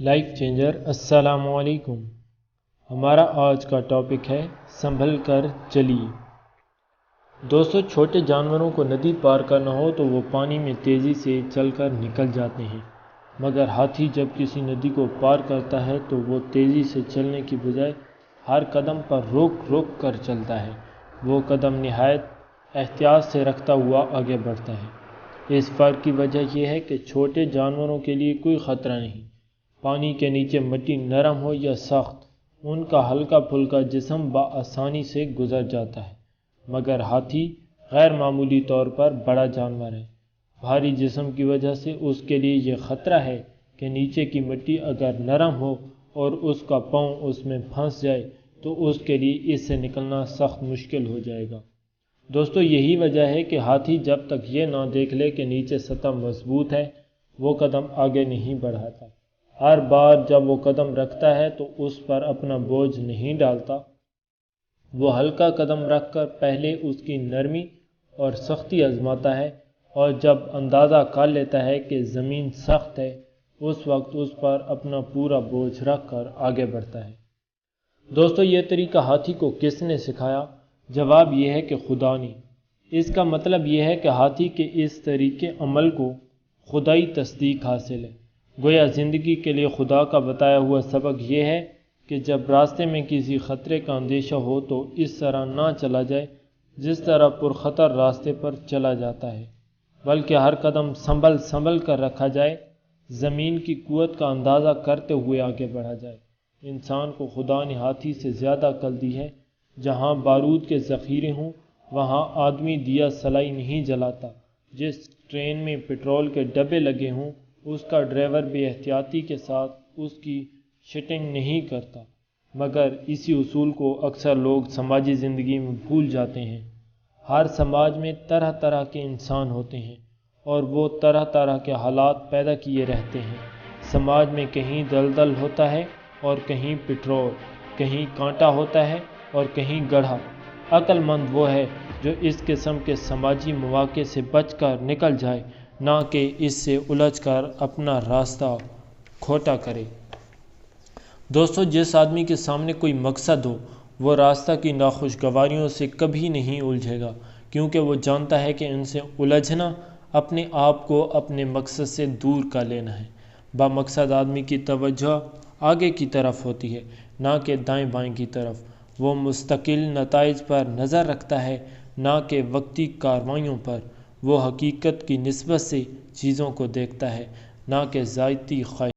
Life changer السلام علیکم۔ ہمارا آج کا ٹاپک ہے سنبھل کر چلیے۔ دوستو، چھوٹے جانوروں کو ندی پار کرنا ہو تو وہ پانی میں تیزی سے چل کر نکل جاتے ہیں، مگر ہاتھی جب کسی ندی کو پار کرتا ہے تو وہ تیزی سے چلنے کی بجائے ہر قدم پر روک روک کر چلتا ہے۔ وہ قدم نہایت احتیاط سے رکھتا ہوا آگے بڑھتا ہے۔ اس فرق کی وجہ یہ ہے کہ چھوٹے جانوروں کے لیے کوئی خطرہ نہیں۔ پانی کے نیچے مٹی نرم ہو یا سخت، ان کا ہلکا پھلکا جسم بآسانی سے گزر جاتا ہے، مگر ہاتھی غیر معمولی طور پر بڑا جانور ہے۔ بھاری جسم کی وجہ سے اس کے لیے یہ خطرہ ہے کہ نیچے کی مٹی اگر نرم ہو اور اس کا پاؤں اس میں پھنس جائے تو اس کے لیے اس سے نکلنا سخت مشکل ہو جائے گا۔ دوستو، یہی وجہ ہے کہ ہاتھی جب تک یہ نہ دیکھ لے کہ نیچے سطح مضبوط ہے، وہ قدم آگے نہیں بڑھاتا۔ ہر بار جب وہ قدم رکھتا ہے تو اس پر اپنا بوجھ نہیں ڈالتا۔ وہ ہلکا قدم رکھ کر پہلے اس کی نرمی اور سختی آزماتا ہے، اور جب اندازہ کر لیتا ہے کہ زمین سخت ہے، اس وقت اس پر اپنا پورا بوجھ رکھ کر آگے بڑھتا ہے۔ دوستو، یہ طریقہ ہاتھی کو کس نے سکھایا؟ جواب یہ ہے کہ خدا نے۔ اس کا مطلب یہ ہے کہ ہاتھی کے اس طریقے عمل کو خدائی تصدیق حاصل ہے۔ گویا زندگی کے لیے خدا کا بتایا ہوا سبق یہ ہے کہ جب راستے میں کسی خطرے کا اندیشہ ہو تو اس طرح نہ چلا جائے جس طرح پرخطر راستے پر چلا جاتا ہے، بلکہ ہر قدم سنبھل کر رکھا جائے، زمین کی قوت کا اندازہ کرتے ہوئے آگے بڑھا جائے۔ انسان کو خدا نے ہاتھی سے زیادہ عقل دی ہے۔ جہاں بارود کے ذخیرے ہوں وہاں آدمی دیا سلائی نہیں جلاتا۔ جس ٹرین میں پیٹرول کے ڈبے لگے ہوں اس کا ڈرائیور بے احتیاطی کے ساتھ اس کی شٹنگ نہیں کرتا، مگر اسی اصول کو اکثر لوگ سماجی زندگی میں بھول جاتے ہیں۔ ہر سماج میں طرح طرح کے انسان ہوتے ہیں اور وہ طرح طرح کے حالات پیدا کیے رہتے ہیں۔ سماج میں کہیں دلدل ہوتا ہے اور کہیں پیٹرول، کہیں کانٹا ہوتا ہے اور کہیں گڑھا۔ عقل مند وہ ہے جو اس قسم کے سماجی مواقع سے بچ کر نکل جائے، نہ کہ اس سے الجھ کر اپنا راستہ کھوٹا کرے۔ دوستو، جس آدمی کے سامنے کوئی مقصد ہو وہ راستہ کی ناخوشگواریوں سے کبھی نہیں الجھے گا، کیونکہ وہ جانتا ہے کہ ان سے الجھنا اپنے آپ کو اپنے مقصد سے دور کر لینا ہے۔ بامقصد آدمی کی توجہ آگے کی طرف ہوتی ہے، نہ کہ دائیں بائیں کی طرف۔ وہ مستقل نتائج پر نظر رکھتا ہے، نہ کہ وقتی کارروائیوں پر۔ وہ حقیقت کی نسبت سے چیزوں کو دیکھتا ہے، نہ کہ ذاتی خواہش۔